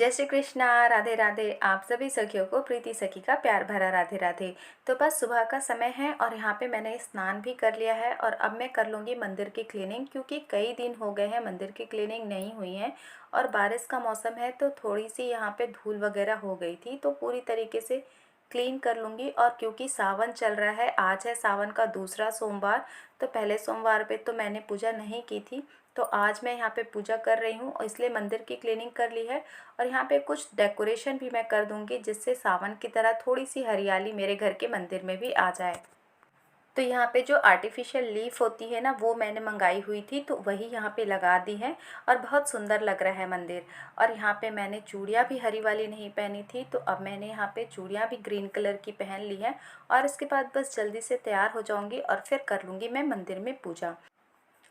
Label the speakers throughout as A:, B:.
A: जय श्री कृष्णा। राधे राधे। आप सभी सखियों को प्रीति सखी का प्यार भरा राधे राधे। तो बस सुबह का समय है और यहाँ पे मैंने स्नान भी कर लिया है और अब मैं कर लूँगी मंदिर की क्लीनिंग, क्योंकि कई दिन हो गए हैं मंदिर की क्लीनिंग नहीं हुई है और बारिश का मौसम है तो थोड़ी सी यहाँ पे धूल वगैरह हो गई थी, तो पूरी तरीके से क्लीन कर लूँगी। और क्योंकि सावन चल रहा है, आज है सावन का दूसरा सोमवार, तो पहले सोमवार पे तो मैंने पूजा नहीं की थी, तो आज मैं यहाँ पे पूजा कर रही हूँ और इसलिए मंदिर की क्लीनिंग कर ली है। और यहाँ पे कुछ डेकोरेशन भी मैं कर दूँगी जिससे सावन की तरह थोड़ी सी हरियाली मेरे घर के मंदिर में भी आ जाए। तो यहाँ पे जो आर्टिफिशियल लीफ होती है ना, वो मैंने मंगाई हुई थी, तो वही यहाँ पे लगा दी है और बहुत सुंदर लग रहा है मंदिर। और यहाँ पे मैंने चूड़ियाँ भी हरी वाली नहीं पहनी थी, तो अब मैंने यहाँ पे चूड़ियाँ भी ग्रीन कलर की पहन ली है। और इसके बाद बस जल्दी से तैयार हो जाऊँगी और फिर कर लूँगी मैं मंदिर में पूजा।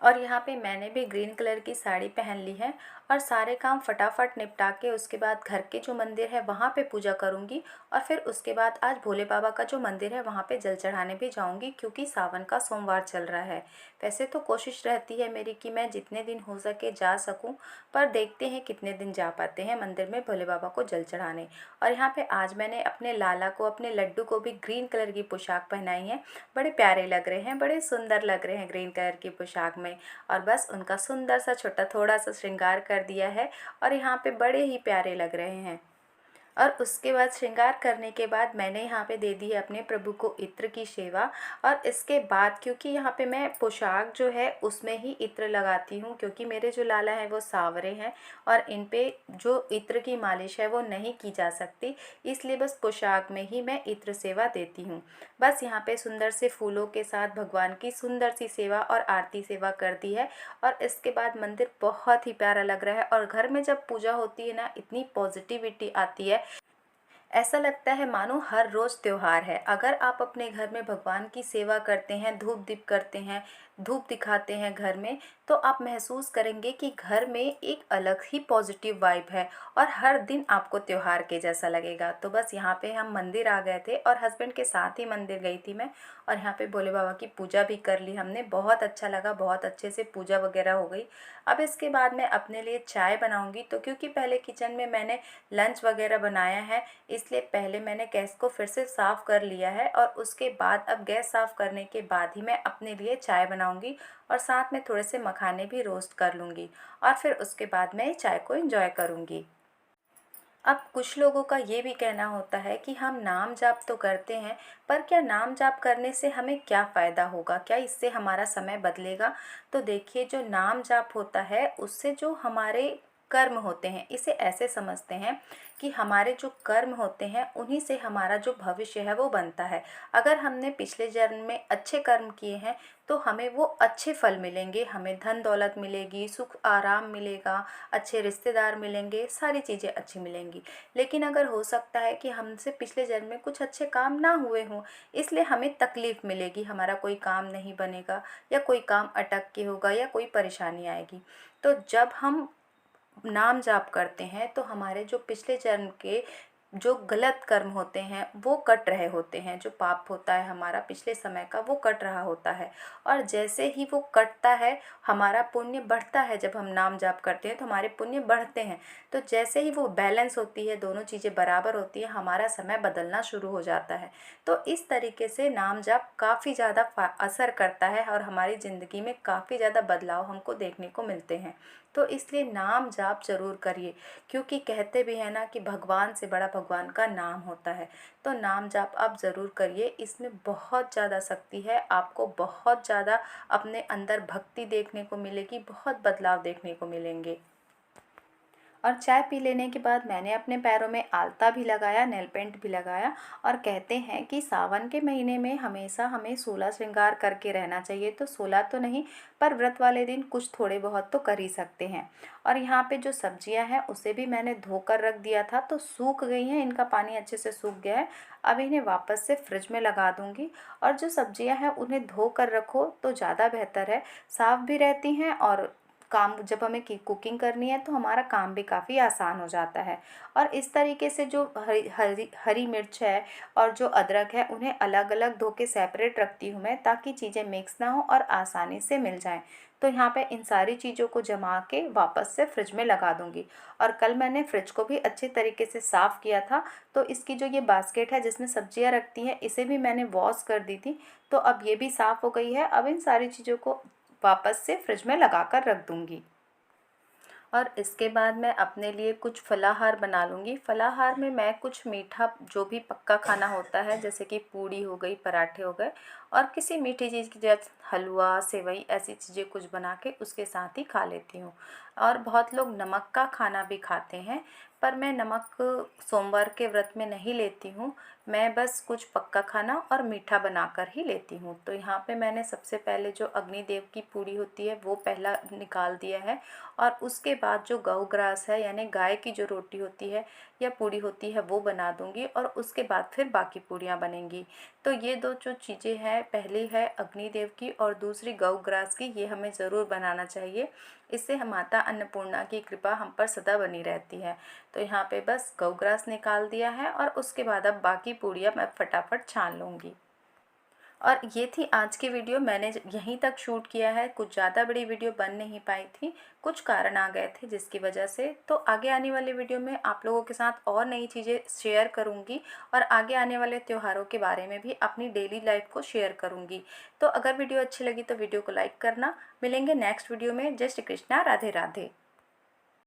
A: और यहाँ पे मैंने भी ग्रीन कलर की साड़ी पहन ली है और सारे काम फटाफट निपटा के उसके बाद घर के जो मंदिर है वहाँ पे पूजा करूँगी। और फिर उसके बाद आज भोले बाबा का जो मंदिर है वहाँ पे जल चढ़ाने भी जाऊँगी, क्योंकि सावन का सोमवार चल रहा है। वैसे तो कोशिश रहती है मेरी कि मैं जितने दिन हो सके जा सकूँ, पर देखते हैं कितने दिन जा पाते हैं मंदिर में भोले बाबा को जल चढ़ाने। और यहाँ पे आज मैंने अपने लाला को, अपने लड्डू को भी ग्रीन कलर की पोशाक पहनाई है। बड़े प्यारे लग रहे हैं, बड़े सुंदर लग रहे हैं ग्रीन कलर की पोशाक में। और बस उनका सुंदर सा छोटा थोड़ा सा श्रृंगार कर दिया है और यहाँ पे बड़े ही प्यारे लग रहे हैं। और उसके बाद श्रृंगार करने के बाद मैंने यहाँ पे दे दी है अपने प्रभु को इत्र की सेवा। और इसके बाद क्योंकि यहाँ पे मैं पोशाक जो है उसमें ही इत्र लगाती हूँ, क्योंकि मेरे जो लाला हैं वो सांवरे हैं और इन पे जो इत्र की मालिश है वो नहीं की जा सकती, इसलिए बस पोशाक में ही मैं इत्र सेवा देती हूँ। बस यहाँ पे सुंदर से फूलों के साथ भगवान की सुंदर सी सेवा और आरती सेवा कर दी है। और इसके बाद मंदिर बहुत ही प्यारा लग रहा है और घर में जब पूजा होती है ना, इतनी पॉजिटिविटी आती है, ऐसा लगता है मानो हर रोज़ त्योहार है। अगर आप अपने घर में भगवान की सेवा करते हैं, धूप दीप करते हैं, धूप दिखाते हैं घर में, तो आप महसूस करेंगे कि घर में एक अलग ही पॉजिटिव वाइब है और हर दिन आपको त्योहार के जैसा लगेगा। तो बस यहाँ पे हम मंदिर आ गए थे और हस्बैंड के साथ ही मंदिर गई थी मैं, और यहाँ पे भोले बाबा की पूजा भी कर ली हमने। बहुत अच्छा लगा, बहुत अच्छे से पूजा वगैरह हो गई। अब इसके बाद मैं अपने लिए चाय बनाऊँगी, तो क्योंकि पहले किचन में मैंने लंच वगैरह बनाया है, इसलिए पहले मैंने गैस को फिर से साफ़ कर लिया है और उसके बाद अब गैस साफ़ करने के बाद ही मैं अपने लिए चाय बनाऊंगी और साथ में थोड़े से मखाने भी रोस्ट कर लूँगी और फिर उसके बाद मैं चाय को एंजॉय करूँगी। अब कुछ लोगों का ये भी कहना होता है कि हम नाम जाप तो करते हैं, पर क्या नाम जाप करने से हमें क्या फ़ायदा होगा, क्या इससे हमारा समय बदलेगा। तो देखिए, जो नाम जाप होता है उससे जो हमारे कर्म होते हैं, इसे ऐसे समझते हैं कि हमारे जो कर्म होते हैं उन्हीं से हमारा जो भविष्य है वो बनता है। अगर हमने पिछले जन्म में अच्छे कर्म किए हैं तो हमें वो अच्छे फल मिलेंगे, हमें धन दौलत मिलेगी, सुख आराम मिलेगा, अच्छे रिश्तेदार मिलेंगे, सारी चीज़ें अच्छी मिलेंगी। लेकिन अगर हो सकता है कि हमसे पिछले जन्म में कुछ अच्छे काम ना हुए हों, इसलिए हमें तकलीफ़ मिलेगी, हमारा कोई काम नहीं बनेगा या कोई काम अटक के होगा या कोई परेशानी आएगी। तो जब हम नाम जाप करते हैं तो हमारे जो पिछले जन्म के जो गलत कर्म होते हैं वो कट रहे होते हैं, जो पाप होता है हमारा पिछले समय का वो कट रहा होता है। और जैसे ही वो कटता है हमारा पुण्य बढ़ता है। जब हम नाम जाप करते हैं तो हमारे पुण्य बढ़ते हैं। तो जैसे ही वो बैलेंस होती है, दोनों चीज़ें बराबर होती है, हमारा समय बदलना शुरू हो जाता है। तो इस तरीके से नाम जाप काफ़ी ज़्यादा असर करता है और हमारी ज़िंदगी में काफ़ी ज़्यादा बदलाव हमको देखने को मिलते हैं। तो इसलिए नाम जाप ज़रूर करिए, क्योंकि कहते भी हैं ना कि भगवान से बड़ा भगवान का नाम होता है। तो नाम जाप आप ज़रूर करिए, इसमें बहुत ज़्यादा शक्ति है, आपको बहुत ज़्यादा अपने अंदर भक्ति देखने को मिलेगी, बहुत बदलाव देखने को मिलेंगे। और चाय पी लेने के बाद मैंने अपने पैरों में आलता भी लगाया, नेल पेंट भी लगाया। और कहते हैं कि सावन के महीने में हमेशा हमें 16 श्रृंगार करके रहना चाहिए, तो 16 तो नहीं, पर व्रत वाले दिन कुछ थोड़े बहुत तो कर ही सकते हैं। और यहाँ पे जो सब्जियां हैं उसे भी मैंने धोकर रख दिया था, तो सूख गई हैं, इनका पानी अच्छे से सूख गया है। अब इन्हें वापस से फ्रिज में लगा दूंगी। और जो सब्जियां हैं उन्हें धो कर रखो तो ज़्यादा बेहतर है, साफ़ भी रहती हैं और काम जब हमें कुकिंग करनी है तो हमारा काम भी काफ़ी आसान हो जाता है। और इस तरीके से जो हरी हरी हरी मिर्च है और जो अदरक है उन्हें अलग अलग धो के सेपरेट रखती हूँ मैं, ताकि चीज़ें मिक्स ना हो और आसानी से मिल जाएं। तो यहाँ पे इन सारी चीज़ों को जमा के वापस से फ्रिज में लगा दूँगी। और कल मैंने फ्रिज को भी अच्छे तरीके से साफ़ किया था, तो इसकी जो ये बास्केट है जिसमें सब्जियाँ रखती हैं इसे भी मैंने वॉश कर दी थी। तो अब ये भी साफ़ हो गई है। अब इन सारी चीज़ों को वापस से फ्रिज में लगा कर रख दूँगी। और इसके बाद मैं अपने लिए कुछ फलाहार बना लूँगी। फलाहार में मैं कुछ मीठा जो भी पक्का खाना होता है, जैसे कि पूड़ी हो गई, पराठे हो गए, और किसी मीठी चीज़ की जैसे हलवा, सेवई, ऐसी चीज़ें कुछ बना के उसके साथ ही खा लेती हूँ। और बहुत लोग नमक का खाना भी खाते हैं, पर मैं नमक सोमवार के व्रत में नहीं लेती हूँ। मैं बस कुछ पक्का खाना और मीठा बनाकर ही लेती हूँ। तो यहाँ पे मैंने सबसे पहले जो अग्निदेव की पूड़ी होती है वो पहला निकाल दिया है, और उसके बाद जो गऊ ग्रास है यानी गाय की जो रोटी होती है या पूड़ी होती है वो बना दूंगी, और उसके बाद फिर बाकी पूड़ियाँ बनेंगी। तो ये दो जो चीज़ें हैं, पहली है अग्निदेव की और दूसरी गऊ ग्रास की, ये हमें ज़रूर बनाना चाहिए। इससे हम माता अन्नपूर्णा की कृपा हम पर सदा बनी रहती है। तो यहाँ पे बस गऊ ग्रास निकाल दिया है, और उसके बाद अब बाकी पूड़ियाँ मैं फटाफट छान लूँगी। और ये थी आज की वीडियो। मैंने यहीं तक शूट किया है, कुछ ज़्यादा बड़ी वीडियो बन नहीं पाई थी, कुछ कारण आ गए थे जिसकी वजह से। तो आगे आने वाली वीडियो में आप लोगों के साथ और नई चीज़ें शेयर करूँगी, और आगे आने वाले त्योहारों के बारे में भी अपनी डेली लाइफ को शेयर करूँगी। तो अगर वीडियो अच्छी लगी तो वीडियो को लाइक करना। मिलेंगे नेक्स्ट वीडियो में। जय श्री कृष्णा, राधे राधे।